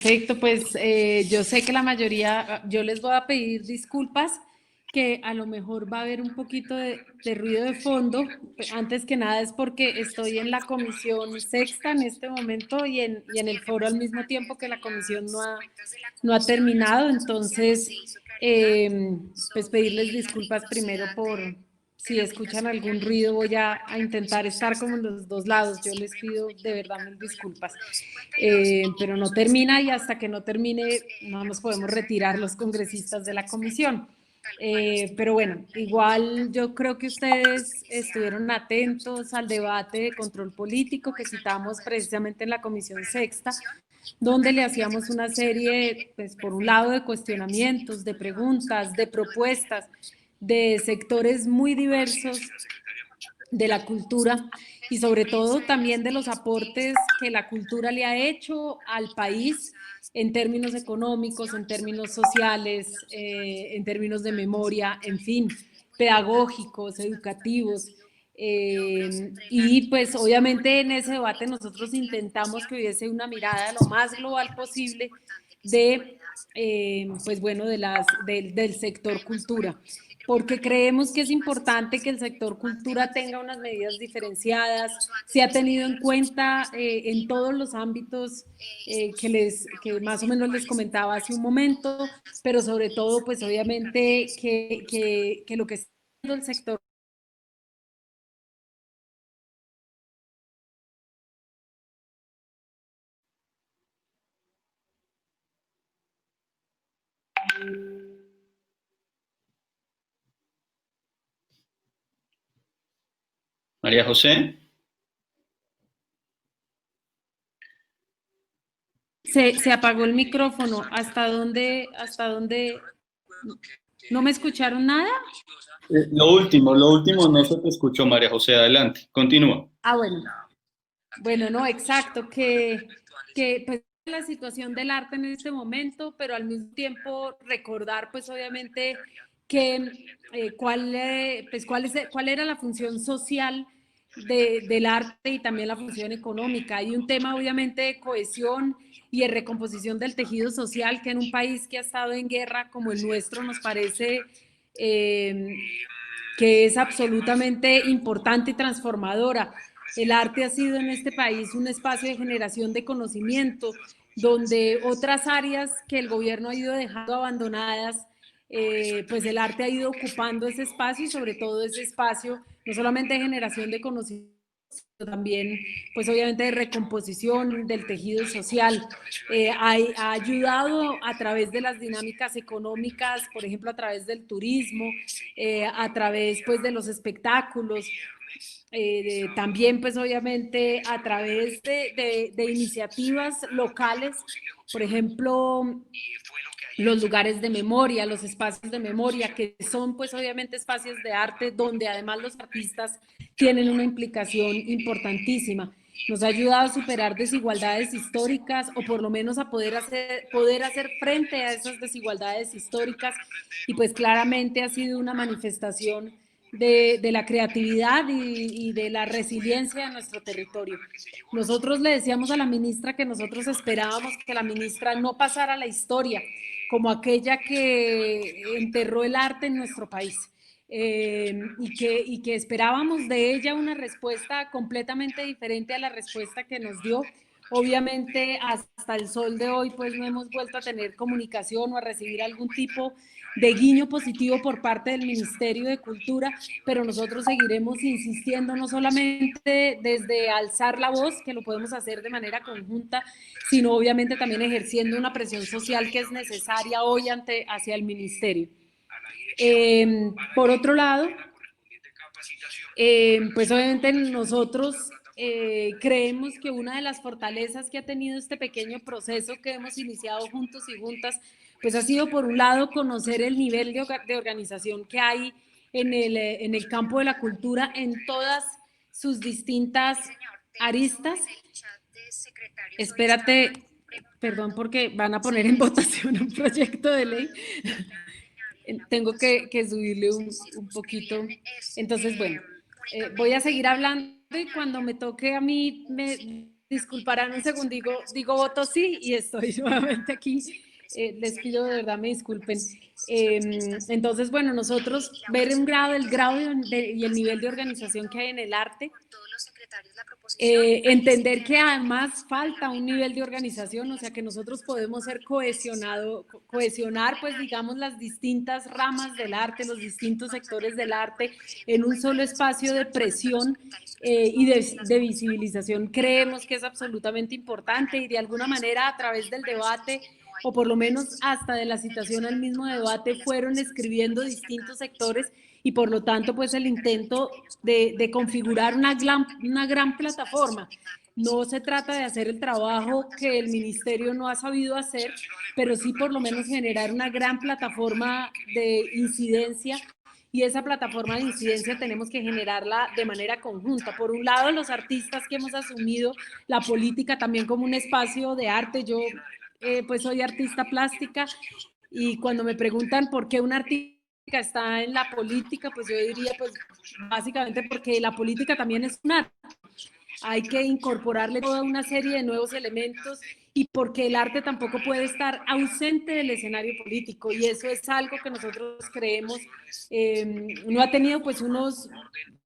Perfecto, pues yo sé que la mayoría, yo les voy a pedir disculpas, que a lo mejor va a haber un poquito de ruido de fondo. Antes que nada es porque estoy en la comisión sexta en este momento y en el foro al mismo tiempo que la comisión no ha terminado, entonces pues pedirles disculpas primero por si escuchan algún ruido. Voy a intentar estar como en los dos lados. Yo les pido de verdad mil disculpas. Pero no termina y hasta que no termine no nos podemos retirar los congresistas de la comisión. Pero bueno, igual yo creo que ustedes estuvieron atentos al debate de control político que citamos precisamente en la comisión sexta, donde le hacíamos una serie, pues por un lado, de cuestionamientos, de preguntas, de propuestas, de sectores muy diversos de la cultura y sobre todo también de los aportes que la cultura le ha hecho al país en términos económicos, en términos sociales, en términos de memoria, en fin, pedagógicos, educativos. Y pues obviamente en ese debate nosotros intentamos que hubiese una mirada lo más global posible de, pues bueno, del sector cultura, porque creemos que es importante que el sector cultura tenga unas medidas diferenciadas. Se ha tenido en cuenta en todos los ámbitos que más o menos les comentaba hace un momento, pero sobre todo, pues obviamente que lo que está haciendo el sector. María José, Se apagó el micrófono. Hasta dónde? ¿No me escucharon nada? lo último no se te escuchó, María José, adelante, continúa. Ah, bueno. Bueno, no, exacto, que pues la situación del arte en este momento, pero al mismo tiempo recordar pues obviamente que cuál era la función social del arte y también la función económica. Hay un tema obviamente de cohesión y de recomposición del tejido social que en un país que ha estado en guerra como el nuestro nos parece eh, que es absolutamente importante y transformadora. El arte ha sido en este país un espacio de generación de conocimiento, donde otras áreas que el gobierno ha ido dejando abandonadas, pues el arte ha ido ocupando ese espacio y sobre todo ese espacio, no solamente de generación de conocimiento, también, pues obviamente de recomposición del tejido social. Ha ayudado a través de las dinámicas económicas, por ejemplo, a través del turismo, a través pues de los espectáculos, también pues obviamente a través de iniciativas locales, por ejemplo, los lugares de memoria, los espacios de memoria, que son pues obviamente espacios de arte donde además los artistas tienen una implicación importantísima. Nos ha ayudado a superar desigualdades históricas o por lo menos a poder hacer frente a esas desigualdades históricas y pues claramente ha sido una manifestación de la creatividad y de la resiliencia de nuestro territorio. Nosotros le decíamos a la ministra que nosotros esperábamos que la ministra no pasara a la historia como aquella que enterró el arte en nuestro país. Y que esperábamos de ella una respuesta completamente diferente a la respuesta que nos dio. Obviamente hasta el sol de hoy pues no hemos vuelto a tener comunicación o a recibir algún tipo de guiño positivo por parte del Ministerio de Cultura, pero nosotros seguiremos insistiendo no solamente desde alzar la voz, que lo podemos hacer de manera conjunta, sino obviamente también ejerciendo una presión social que es necesaria hoy hacia el Ministerio. Por otro lado, pues obviamente nosotros creemos que una de las fortalezas que ha tenido este pequeño proceso que hemos iniciado juntos y juntas, pues ha sido por un lado conocer el nivel de organización que hay en el campo de la cultura en todas sus distintas aristas. Espérate, perdón porque van a poner en votación un proyecto de ley. Tengo que subirle un poquito. Entonces, bueno, voy a seguir hablando y cuando me toque a mí, disculparán un segundo, digo voto sí y estoy nuevamente aquí. Les pido de verdad me disculpen. Entonces, bueno, nosotros ver el grado y el nivel de organización que hay en el arte, entender que además falta un nivel de organización, o sea, que nosotros podemos ser cohesionar, pues digamos, las distintas ramas del arte, los distintos sectores del arte en un solo espacio de presión y de visibilización. Creemos que es absolutamente importante y de alguna manera a través del debate o por lo menos hasta de la citación al mismo debate fueron escribiendo distintos sectores y por lo tanto pues el intento de configurar una gran plataforma. No se trata de hacer el trabajo que el ministerio no ha sabido hacer, pero sí por lo menos generar una gran plataforma de incidencia y esa plataforma de incidencia tenemos que generarla de manera conjunta. Por un lado, los artistas que hemos asumido la política también como un espacio de arte. Yo pues soy artista plástica y cuando me preguntan por qué un artista está en la política, pues yo diría pues básicamente porque la política también es un arte. Hay que incorporarle toda una serie de nuevos elementos y porque el arte tampoco puede estar ausente del escenario político y eso es algo que nosotros creemos no ha tenido pues unos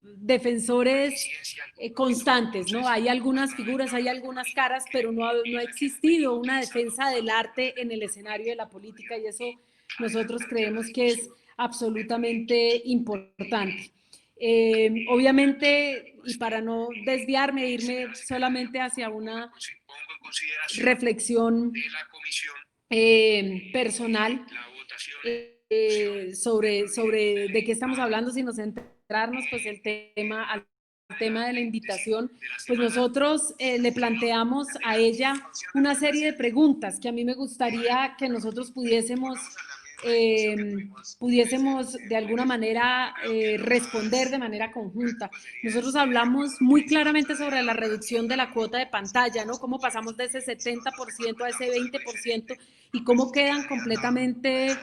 defensores constantes, ¿no? Hay algunas figuras, hay algunas caras, pero no ha existido una defensa del arte en el escenario de la política y eso nosotros creemos que es absolutamente importante. Obviamente, y para no desviarme, irme solamente hacia una reflexión personal sobre de qué estamos hablando, si nos centrarnos pues al tema de la invitación, pues nosotros le planteamos a ella una serie de preguntas que a mí me gustaría que nosotros pudiésemos de alguna manera responder de manera conjunta. Nosotros hablamos muy claramente sobre la reducción de la cuota de pantalla, ¿no? Cómo pasamos de ese 70% a ese 20% y cómo quedan completamente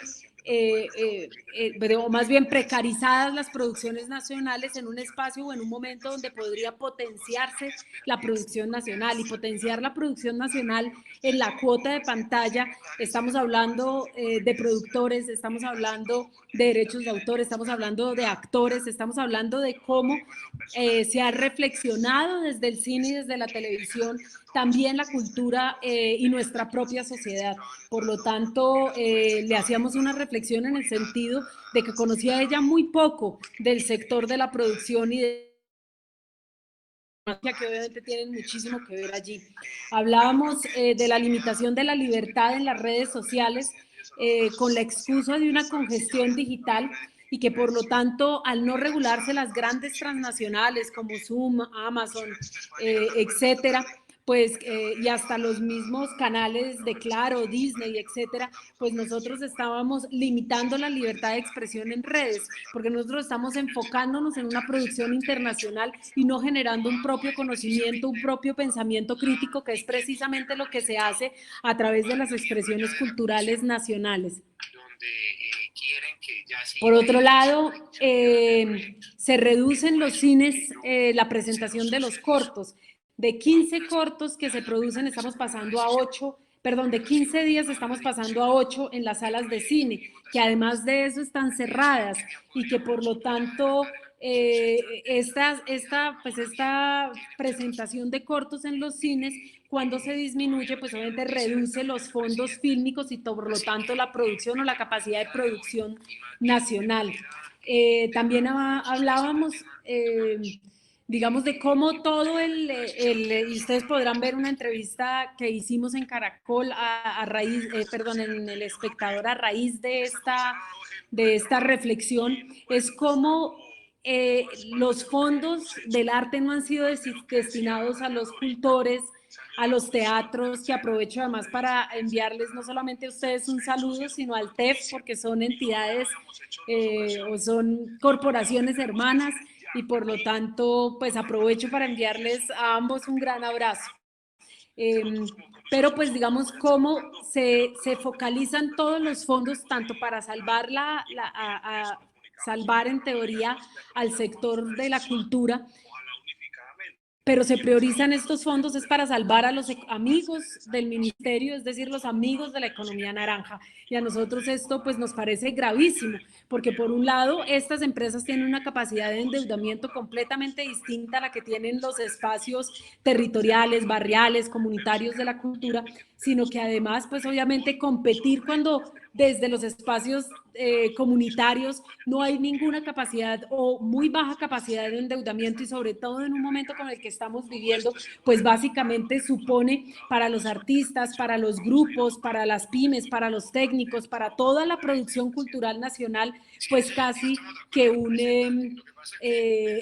o más bien precarizadas las producciones nacionales en un espacio o en un momento donde podría potenciarse la producción nacional y potenciar la producción nacional en la cuota de pantalla. Estamos hablando de productores, estamos hablando de derechos de autor, estamos hablando de actores, estamos hablando de cómo se ha reflexionado desde el cine y desde la televisión también la cultura y nuestra propia sociedad. Por lo tanto, le hacíamos una reflexión en el sentido de que conocía ella muy poco del sector de la producción y de que obviamente tienen muchísimo que ver allí. Hablábamos de la limitación de la libertad en las redes sociales con la excusa de una congestión digital y que por lo tanto al no regularse las grandes transnacionales como Zoom, Amazon, etcétera, pues y hasta los mismos canales de Claro, Disney, etcétera, pues nosotros estábamos limitando la libertad de expresión en redes, porque nosotros estamos enfocándonos en una producción internacional y no generando un propio conocimiento, un propio pensamiento crítico, que es precisamente lo que se hace a través de las expresiones culturales nacionales. Por otro lado, se reducen los cines, la presentación de los cortos. De 15 cortos que se producen, estamos pasando a 8, perdón, de 15 días estamos pasando a 8 en las salas de cine, que además de eso están cerradas y que por lo tanto esta presentación de cortos en los cines, cuando se disminuye, pues obviamente reduce los fondos fílmicos y por lo tanto la producción o la capacidad de producción nacional. También hablábamos digamos, de cómo todo y ustedes podrán ver una entrevista que hicimos en Caracol en El Espectador a raíz de esta reflexión, es cómo los fondos del arte no han sido destinados a los cultores, a los teatros, que aprovecho además para enviarles no solamente a ustedes un saludo, sino al TEF, porque son entidades o son corporaciones hermanas, y por lo tanto, pues aprovecho para enviarles a ambos un gran abrazo. Pero pues digamos cómo se focalizan todos los fondos, tanto para salvar salvar en teoría al sector de la cultura, pero se priorizan estos fondos es para salvar a los amigos del ministerio, es decir, los amigos de la economía naranja. Y a nosotros esto pues nos parece gravísimo, porque por un lado estas empresas tienen una capacidad de endeudamiento completamente distinta a la que tienen los espacios territoriales, barriales, comunitarios de la cultura, sino que además pues obviamente competir cuando desde los espacios comunitarios no hay ninguna capacidad o muy baja capacidad de endeudamiento, y sobre todo en un momento como el que estamos viviendo, pues básicamente supone para los artistas, para los grupos, para las pymes, para los técnicos, para toda la producción cultural nacional, pues casi que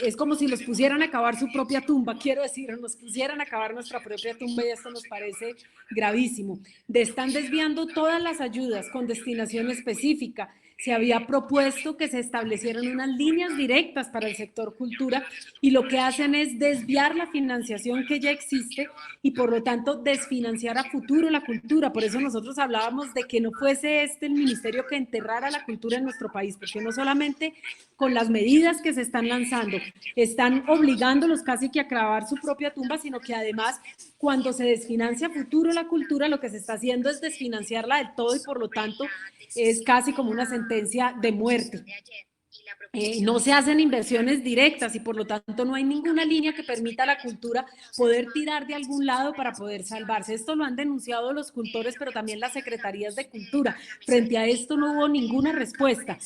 es como si los pusieran a cavar su propia tumba, quiero decir, nos pusieran a cavar nuestra propia tumba, y esto nos parece gravísimo. Están desviando todas las ayudas con destinación específica. Se había propuesto que se establecieran unas líneas directas para el sector cultura, y lo que hacen es desviar la financiación que ya existe y por lo tanto desfinanciar a futuro la cultura. Por eso nosotros hablábamos de que no fuese este el ministerio que enterrara la cultura en nuestro país, porque no solamente con las medidas que se están lanzando están obligándolos casi que a cavar su propia tumba, sino que además cuando se desfinancia a futuro la cultura, lo que se está haciendo es desfinanciarla del todo, y por lo tanto es casi como una sentencia de muerte. No se hacen inversiones directas y por lo tanto no hay ninguna línea que permita a la cultura poder tirar de algún lado para poder salvarse. Esto lo han denunciado los cultores, pero también las secretarías de cultura. Frente a esto no hubo ninguna respuesta.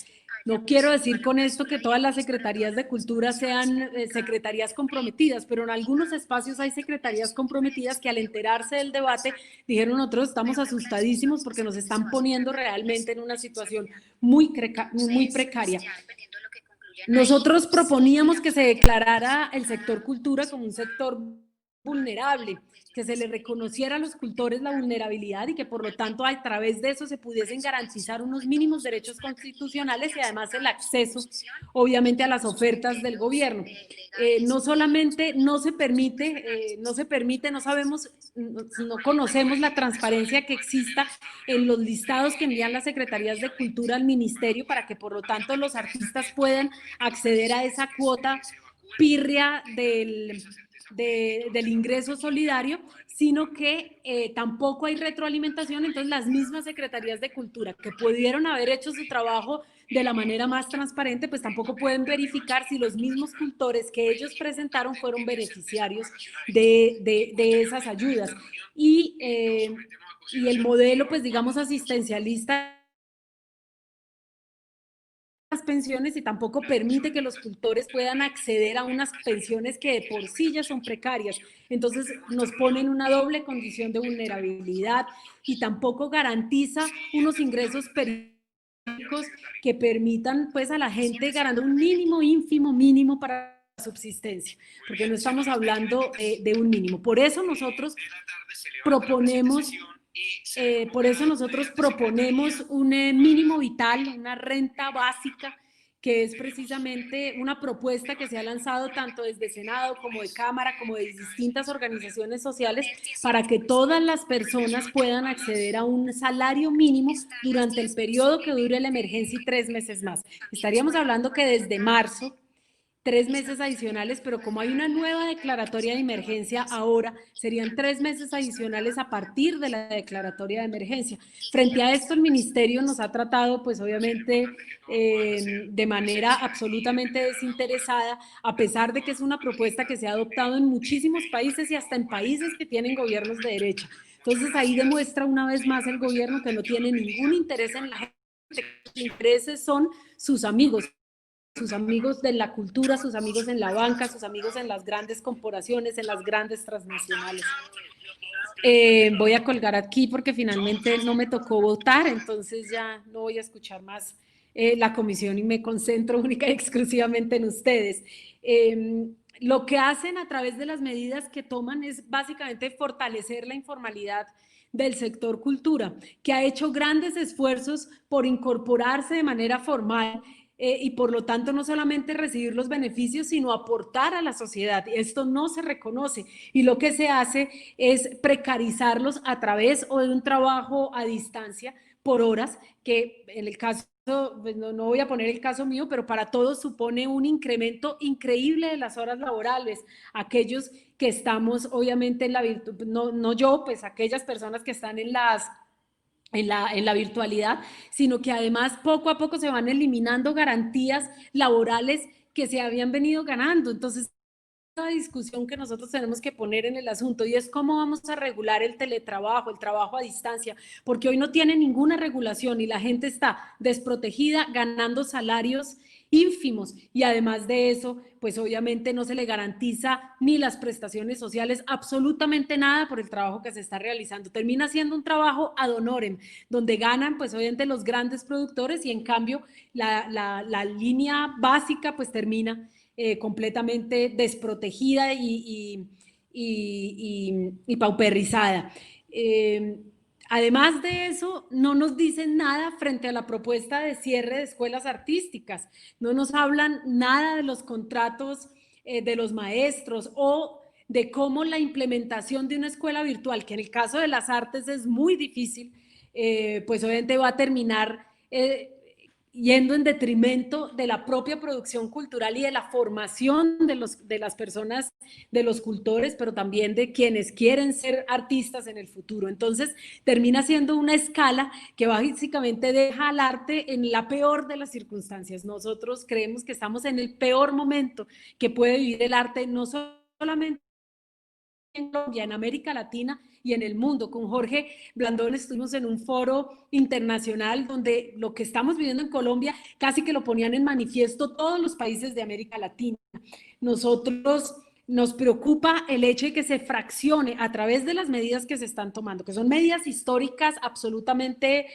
No quiero decir con esto que todas las secretarías de cultura sean secretarías comprometidas, pero en algunos espacios hay secretarías comprometidas que al enterarse del debate dijeron: nosotros estamos asustadísimos porque nos están poniendo realmente en una situación muy precaria. Nosotros proponíamos que se declarara el sector cultura como un sector vulnerable, que se le reconociera a los cultores la vulnerabilidad y que por lo tanto a través de eso se pudiesen garantizar unos mínimos derechos constitucionales y además el acceso obviamente a las ofertas del gobierno. No solamente no se permite, no sabemos, no conocemos la transparencia que exista en los listados que envían las secretarías de cultura al ministerio para que por lo tanto los artistas puedan acceder a esa cuota pírrea del ingreso solidario, sino que tampoco hay retroalimentación. Entonces las mismas secretarías de cultura que pudieron haber hecho su trabajo de la manera más transparente, pues tampoco pueden verificar si los mismos cultores que ellos presentaron fueron beneficiarios de esas ayudas. Y el modelo, pues digamos, asistencialista pensiones, y tampoco permite que los cultores puedan acceder a unas pensiones que de por sí ya son precarias. Entonces nos ponen una doble condición de vulnerabilidad y tampoco garantiza unos ingresos periódicos que permitan pues a la gente ganar un mínimo, ínfimo mínimo para la subsistencia, porque no estamos hablando de un mínimo. Por eso nosotros proponemos un mínimo vital, una renta básica, que es precisamente una propuesta que se ha lanzado tanto desde Senado como de Cámara, como de distintas organizaciones sociales, para que todas las personas puedan acceder a un salario mínimo durante el periodo que dure la emergencia y 3 meses más. Estaríamos hablando que desde marzo 3 meses adicionales, pero como hay una nueva declaratoria de emergencia ahora, serían 3 meses adicionales a partir de la declaratoria de emergencia. Frente a esto, el ministerio nos ha tratado, pues obviamente, de manera absolutamente desinteresada, a pesar de que es una propuesta que se ha adoptado en muchísimos países y hasta en países que tienen gobiernos de derecha. Entonces, ahí demuestra una vez más el gobierno que no tiene ningún interés en la gente, los intereses son sus amigos de la cultura, sus amigos en la banca, sus amigos en las grandes corporaciones, en las grandes transnacionales. Voy a colgar aquí porque finalmente no me tocó votar, entonces ya no voy a escuchar más la comisión y me concentro única y exclusivamente en ustedes. Lo que hacen a través de las medidas que toman es básicamente fortalecer la informalidad del sector cultura, que ha hecho grandes esfuerzos por incorporarse de manera formal y por lo tanto no solamente recibir los beneficios, sino aportar a la sociedad. Esto no se reconoce y lo que se hace es precarizarlos a través o de un trabajo a distancia por horas, que en el caso, pues no voy a poner el caso mío, pero para todos supone un incremento increíble de las horas laborales. Aquellos que estamos obviamente en la virtud, no yo, pues aquellas personas que están en la virtualidad, sino que además poco a poco se van eliminando garantías laborales que se habían venido ganando. Entonces, la discusión que nosotros tenemos que poner en el asunto y es cómo vamos a regular el teletrabajo, el trabajo a distancia, porque hoy no tiene ninguna regulación y la gente está desprotegida, ganando salarios ínfimos y además de eso, pues obviamente no se le garantiza ni las prestaciones sociales, absolutamente nada por el trabajo que se está realizando. Termina siendo un trabajo ad honorem, donde ganan pues obviamente los grandes productores y en cambio la línea básica pues termina completamente desprotegida y pauperizada. Además de eso, no nos dicen nada frente a la propuesta de cierre de escuelas artísticas, no nos hablan nada de los contratos de los maestros o de cómo la implementación de una escuela virtual, que en el caso de las artes es muy difícil, pues obviamente va a terminar yendo en detrimento de la propia producción cultural y de la formación de las personas, de los cultores, pero también de quienes quieren ser artistas en el futuro. Entonces, termina siendo una escala que básicamente deja al arte en la peor de las circunstancias. Nosotros creemos que estamos en el peor momento que puede vivir el arte, no solamente en Colombia, en América Latina y en el mundo. Con Jorge Blandón estuvimos en un foro internacional donde lo que estamos viviendo en Colombia casi que lo ponían en manifiesto todos los países de América Latina. Nosotros nos preocupa el hecho de que se fraccione a través de las medidas que se están tomando, que son medidas históricas absolutamente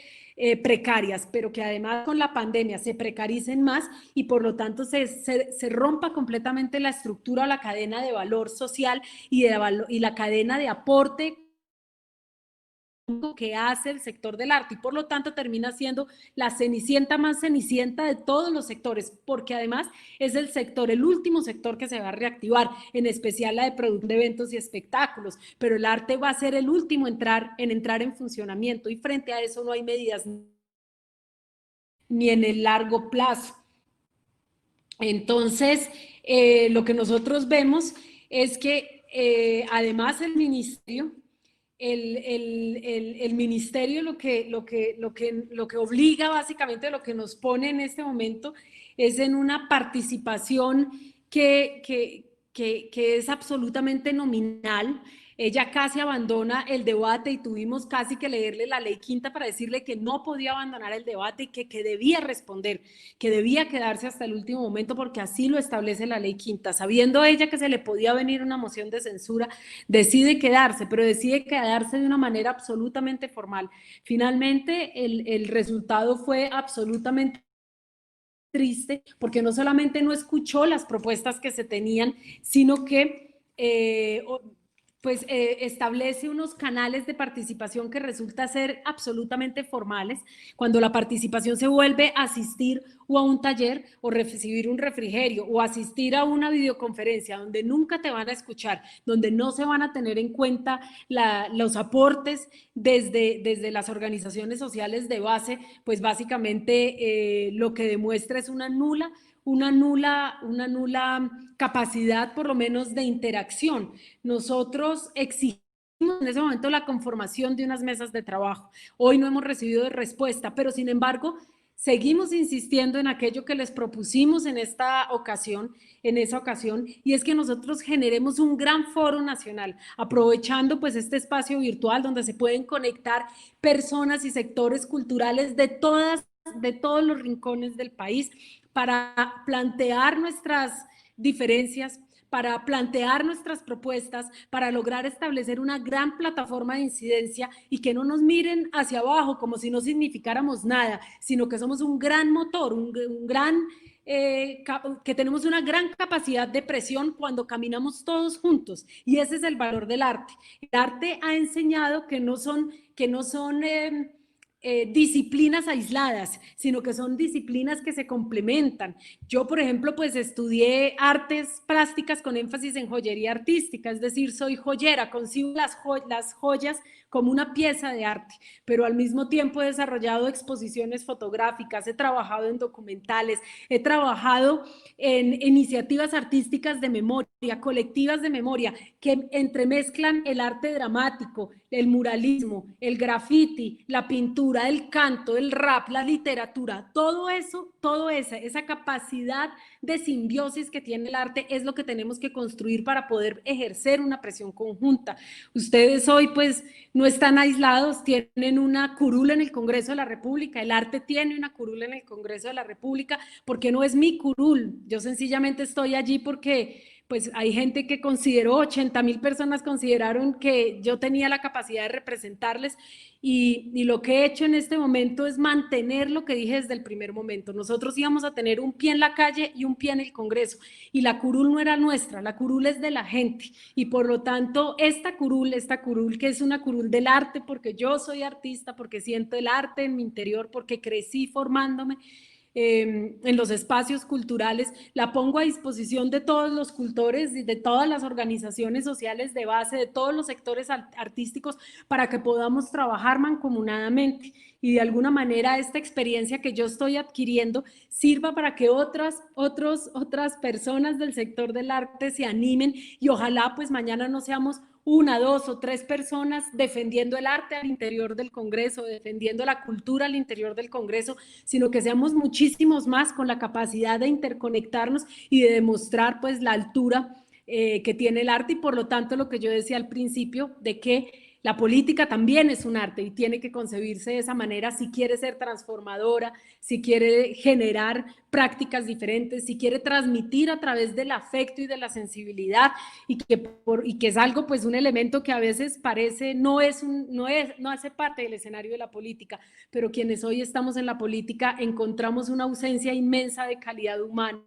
precarias, pero que además con la pandemia se precaricen más y por lo tanto se rompa completamente la estructura o la cadena de valor social y la cadena de aporte que hace el sector del arte y por lo tanto termina siendo la cenicienta más cenicienta de todos los sectores, porque además es el sector, el último sector que se va a reactivar, en especial la de producción de eventos y espectáculos, pero el arte va a ser el último en entrar en funcionamiento y frente a eso no hay medidas ni en el largo plazo. Entonces, lo que nosotros vemos es que además el ministerio lo que obliga básicamente, lo que nos pone en este momento es en una participación que es absolutamente nominal. Ella casi abandona el debate y tuvimos casi que leerle la ley quinta para decirle que no podía abandonar el debate y que debía responder, que debía quedarse hasta el último momento porque así lo establece la ley quinta. Sabiendo ella que se le podía venir una moción de censura, decide quedarse, pero decide quedarse de una manera absolutamente formal. Finalmente, el resultado fue absolutamente triste porque no solamente no escuchó las propuestas que se tenían, sino que pues establece unos canales de participación que resulta ser absolutamente formales. Cuando la participación se vuelve a asistir o a un taller o recibir un refrigerio o asistir a una videoconferencia donde nunca te van a escuchar, donde no se van a tener en cuenta los aportes desde las organizaciones sociales de base, pues básicamente lo que demuestra es una nula capacidad por lo menos de interacción. Nosotros exigimos en ese momento la conformación de unas mesas de trabajo. Hoy no hemos recibido respuesta, pero sin embargo seguimos insistiendo en aquello que les propusimos en esa ocasión, y es que nosotros generemos un gran foro nacional, aprovechando pues este espacio virtual donde se pueden conectar personas y sectores culturales de todos los rincones del país para plantear nuestras diferencias, para plantear nuestras propuestas, para lograr establecer una gran plataforma de incidencia y que no nos miren hacia abajo como si no significáramos nada, sino que somos un gran motor, que tenemos una gran capacidad de presión cuando caminamos todos juntos y ese es el valor del arte. El arte ha enseñado que no son disciplinas aisladas, sino que son disciplinas que se complementan. Yo, por ejemplo, pues estudié artes plásticas con énfasis en joyería artística, es decir, soy joyera, concibo las joyas como una pieza de arte, pero al mismo tiempo he desarrollado exposiciones fotográficas, he trabajado en documentales, he trabajado en iniciativas artísticas de memoria, colectivas de memoria, que entremezclan el arte dramático, el muralismo, el graffiti, la pintura, el canto, el rap, la literatura, todo eso, toda esa capacidad de simbiosis que tiene el arte es lo que tenemos que construir para poder ejercer una presión conjunta. Ustedes hoy pues no están aislados, tienen una curula en el Congreso de la República, el arte tiene una curula en el Congreso de la República, porque no es mi curul, yo sencillamente estoy allí porque pues hay gente que consideró, 80,000 personas consideraron que yo tenía la capacidad de representarles y lo que he hecho en este momento es mantener lo que dije desde el primer momento. Nosotros íbamos a tener un pie en la calle y un pie en el Congreso y la curul no era nuestra, la curul es de la gente y por lo tanto esta curul que es una curul del arte porque yo soy artista, porque siento el arte en mi interior, porque crecí formándome, en los espacios culturales, la pongo a disposición de todos los cultores y de todas las organizaciones sociales de base, de todos los sectores artísticos, para que podamos trabajar mancomunadamente y de alguna manera esta experiencia que yo estoy adquiriendo sirva para que otras personas del sector del arte se animen y ojalá pues mañana no seamos una, dos o tres personas defendiendo el arte al interior del Congreso, defendiendo la cultura al interior del Congreso, sino que seamos muchísimos más con la capacidad de interconectarnos y de demostrar pues la altura que tiene el arte y por lo tanto lo que yo decía al principio de que la política también es un arte y tiene que concebirse de esa manera si quiere ser transformadora, si quiere generar prácticas diferentes, si quiere transmitir a través del afecto y de la sensibilidad y que es algo, pues un elemento que a veces parece, no hace parte del escenario de la política, pero quienes hoy estamos en la política encontramos una ausencia inmensa de calidad humana,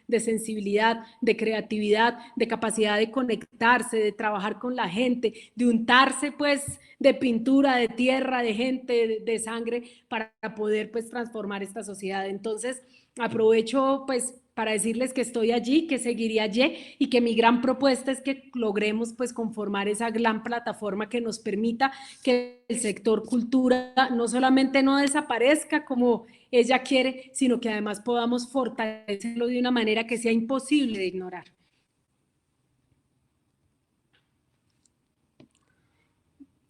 de sensibilidad, de creatividad, de capacidad de conectarse, de trabajar con la gente, de untarse pues de pintura, de tierra, de gente, de sangre para poder pues transformar esta sociedad. Entonces aprovecho pues para decirles que estoy allí, que seguiré allí y que mi gran propuesta es que logremos pues conformar esa gran plataforma que nos permita que el sector cultura no solamente no desaparezca como ella quiere, sino que además podamos fortalecerlo de una manera que sea imposible de ignorar.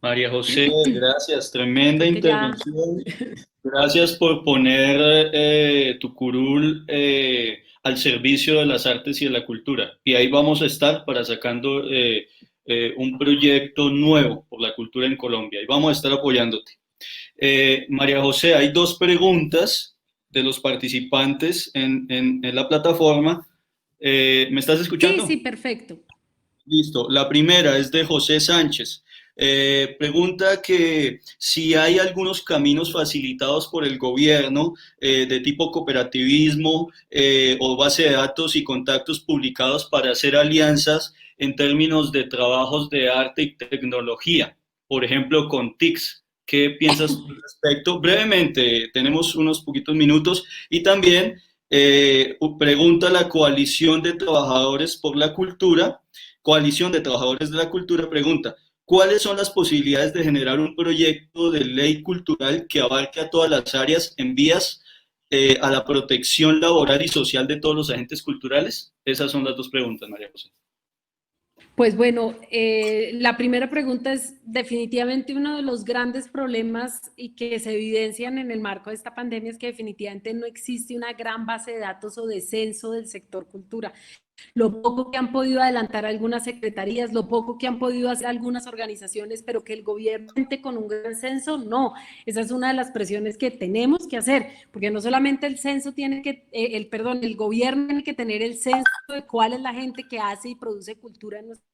María José, gracias, tremenda Creo que ya... intervención. Gracias por poner tu curul al servicio de las artes y de la cultura. Y ahí vamos a estar para sacando un proyecto nuevo por la cultura en Colombia. Y vamos a estar apoyándote. María José, hay dos preguntas de los participantes en la plataforma. ¿Me estás Sí, escuchando? sí, perfecto. Listo. La primera es de José Sánchez. Pregunta que si hay algunos caminos facilitados por el gobierno de tipo cooperativismo o base de datos y contactos publicados para hacer alianzas en términos de trabajos de arte y tecnología, por ejemplo con TICS. ¿Qué piensas al respecto? Brevemente, tenemos unos poquitos minutos. Y también pregunta la Coalición de Trabajadores por la Cultura. Coalición de Trabajadores de la Cultura pregunta, ¿cuáles son las posibilidades de generar un proyecto de ley cultural que abarque a todas las áreas en vías a la protección laboral y social de todos los agentes culturales? Esas son las dos preguntas, María José. Pues bueno, la primera pregunta es definitivamente uno de los grandes problemas y que se evidencian en el marco de esta pandemia es que definitivamente no existe una gran base de datos o de censo del sector cultura. Lo poco que han podido adelantar algunas secretarías, lo poco que han podido hacer algunas organizaciones, pero que el gobierno cuente con un gran censo, no. Esa es una de las presiones que tenemos que hacer, porque no solamente el censo tiene que, el gobierno tiene que tener el censo de cuál es la gente que hace y produce cultura en nuestro,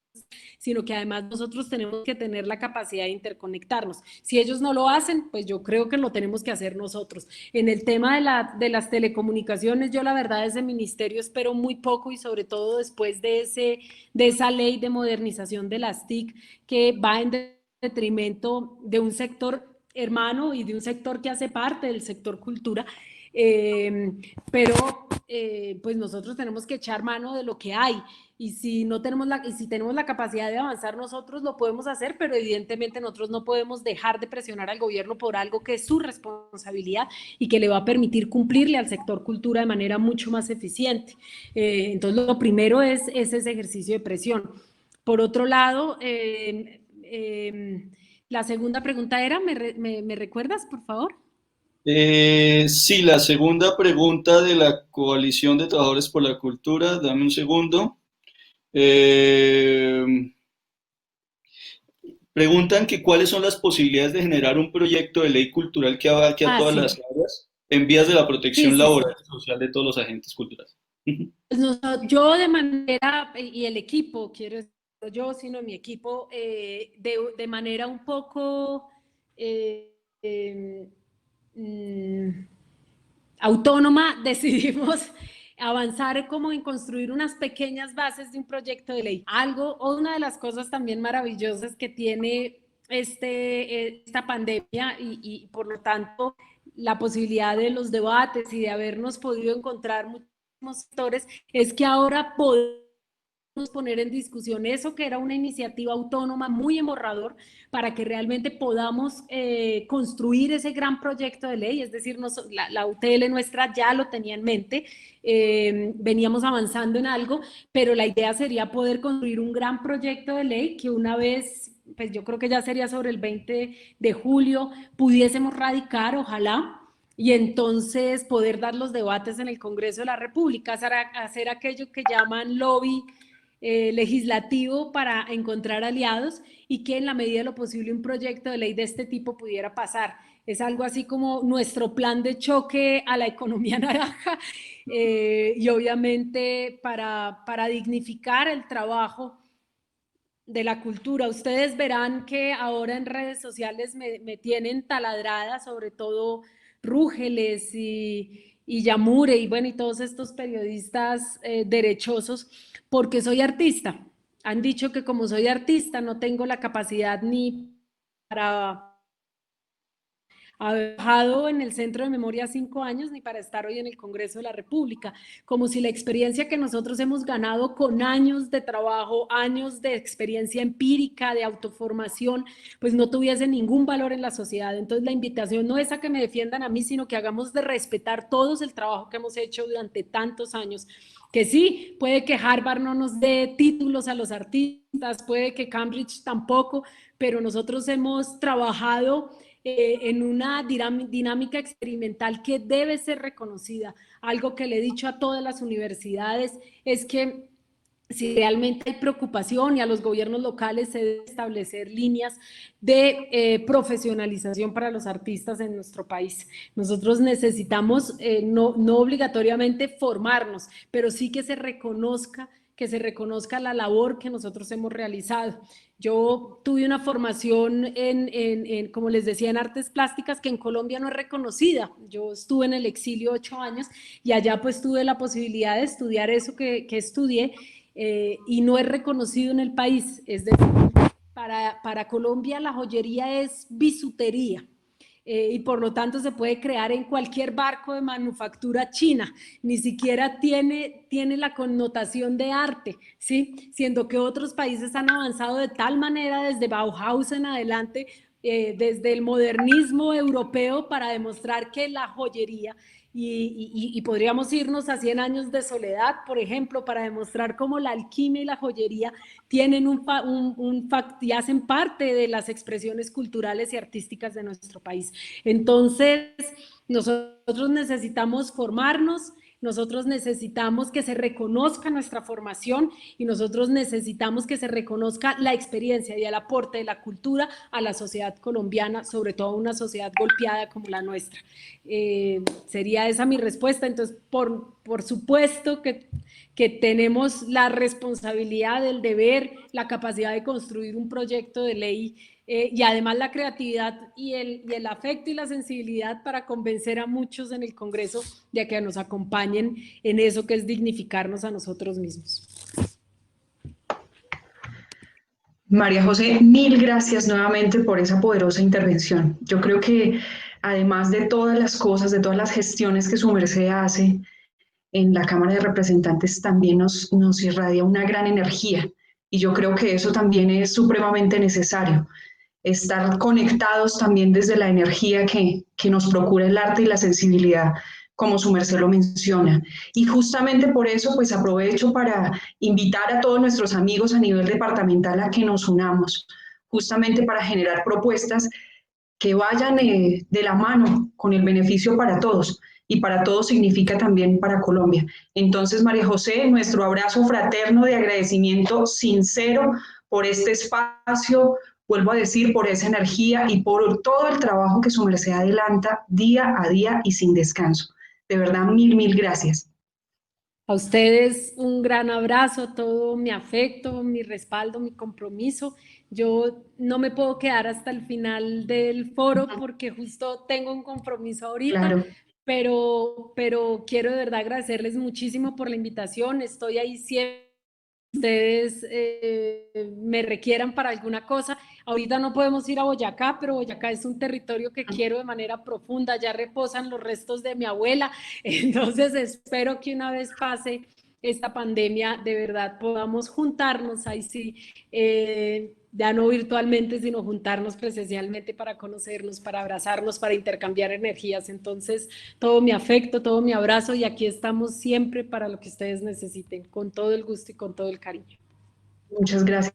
sino que además nosotros tenemos que tener la capacidad de interconectarnos. Si ellos no lo hacen, pues yo creo que lo tenemos que hacer nosotros. En el tema de las telecomunicaciones, yo la verdad desde el ministerio espero muy poco y sobre todo después de esa ley de modernización de las TIC que va en detrimento de un sector hermano y de un sector que hace parte del sector cultura, pero pues nosotros tenemos que echar mano de lo que hay. Y si no tenemos y si tenemos la capacidad de avanzar nosotros lo podemos hacer, pero evidentemente nosotros no podemos dejar de presionar al gobierno por algo que es su responsabilidad y que le va a permitir cumplirle al sector cultura de manera mucho más eficiente. Entonces lo primero es ese ejercicio de presión. Por otro lado, la segunda pregunta era, ¿me recuerdas, por favor? Sí, la segunda pregunta de la Coalición de Trabajadores por la Cultura, dame un segundo. Eh, Preguntan que cuáles son las posibilidades de generar un proyecto de ley cultural que abarque a Ah, todas sí, las áreas en vías de la sí, protección sí, laboral sí. y social de todos los agentes culturales. Pues yo de manera, y el equipo, quiero decir, no yo, sino mi equipo, de manera un poco eh, eh, mm, autónoma, decidimos avanzar como en construir unas pequeñas bases de un proyecto de ley. Algo, o una de las cosas también maravillosas que tiene esta pandemia y por lo tanto la posibilidad de los debates y de habernos podido encontrar muchos sectores, es que ahora podemos poner en discusión eso que era una iniciativa autónoma muy emborrador para que realmente podamos construir ese gran proyecto de ley, es decir, la UTL nuestra ya lo tenía en mente, veníamos avanzando en algo, pero la idea sería poder construir un gran proyecto de ley que una vez, pues yo creo que ya sería sobre el 20 de julio, pudiésemos radicar, ojalá, y entonces poder dar los debates en el Congreso de la República, hacer aquello que llaman lobby legislativo para encontrar aliados y que en la medida de lo posible un proyecto de ley de este tipo pudiera pasar. Es algo así como nuestro plan de choque a la economía naranja y obviamente para dignificar el trabajo de la cultura. Ustedes verán que ahora en redes sociales me tienen taladrada, sobre todo Rúgeles y Yamure y bueno, y todos estos periodistas derechosos, porque soy artista. Han dicho que como soy artista no tengo la capacidad ni para haber trabajado en el Centro de Memoria 5 años ni para estar hoy en el Congreso de la República, como si la experiencia que nosotros hemos ganado con años de trabajo, años de experiencia empírica, de autoformación, pues no tuviese ningún valor en la sociedad. Entonces la invitación no es a que me defiendan a mí, sino que hagamos de respetar todos el trabajo que hemos hecho durante tantos años. Que sí, puede que Harvard no nos dé títulos a los artistas, puede que Cambridge tampoco, pero nosotros hemos trabajado en una dinámica experimental que debe ser reconocida. Algo que le he dicho a todas las universidades es que si realmente hay preocupación y a los gobiernos locales se deben establecer líneas de profesionalización para los artistas en nuestro país. Nosotros necesitamos no obligatoriamente formarnos, pero sí que se reconozca la labor que nosotros hemos realizado. Yo tuve una formación como les decía, en artes plásticas que en Colombia no es reconocida. Yo estuve en el exilio 8 años y allá pues tuve la posibilidad de estudiar eso que estudié y no es reconocido en el país. Es decir, para Colombia la joyería es bisutería. Y por lo tanto se puede crear en cualquier barco de manufactura china, ni siquiera tiene la connotación de arte, ¿sí? Siendo que otros países han avanzado de tal manera desde Bauhaus en adelante, desde el modernismo europeo para demostrar que la joyería y podríamos irnos a 100 años de soledad, por ejemplo, para demostrar cómo la alquimia y la joyería tienen y hacen parte de las expresiones culturales y artísticas de nuestro país. Entonces, nosotros necesitamos formarnos, nosotros necesitamos que se reconozca nuestra formación y nosotros necesitamos que se reconozca la experiencia y el aporte de la cultura a la sociedad colombiana, sobre todo una sociedad golpeada como la nuestra. Sería esa mi respuesta. Entonces, por supuesto que tenemos la responsabilidad, el deber, la capacidad de construir un proyecto de ley y además la creatividad y el afecto y la sensibilidad para convencer a muchos en el Congreso de que nos acompañen en eso que es dignificarnos a nosotros mismos. María José, mil gracias nuevamente por esa poderosa intervención. Yo creo que además de todas las cosas, de todas las gestiones que su merced hace en la Cámara de Representantes, también nos irradia una gran energía. Y yo creo que eso también es supremamente necesario, estar conectados también desde la energía que nos procura el arte y la sensibilidad, como su merced lo menciona. Y justamente por eso, pues aprovecho para invitar a todos nuestros amigos a nivel departamental a que nos unamos, justamente para generar propuestas que vayan de la mano con el beneficio para todos. Y para todos significa también para Colombia. Entonces, María José, nuestro abrazo fraterno de agradecimiento sincero por este espacio, vuelvo a decir, por esa energía y por todo el trabajo que su merced adelanta día a día y sin descanso. De verdad, mil gracias. A ustedes un gran abrazo, todo mi afecto, mi respaldo, mi compromiso. Yo no me puedo quedar hasta el final del foro porque justo tengo un compromiso ahorita, Claro. pero quiero de verdad agradecerles muchísimo por la invitación. Estoy ahí siempre. Ustedes me requieran para alguna cosa. Ahorita no podemos ir a Boyacá, pero Boyacá es un territorio que quiero de manera profunda. Ya reposan los restos de mi abuela. Entonces espero que una vez pase esta pandemia, de verdad podamos juntarnos, ahí sí, ya no virtualmente, sino juntarnos presencialmente para conocernos, para abrazarnos, para intercambiar energías. Entonces, todo mi afecto, todo mi abrazo y aquí estamos siempre para lo que ustedes necesiten, con todo el gusto y con todo el cariño. Muchas gracias.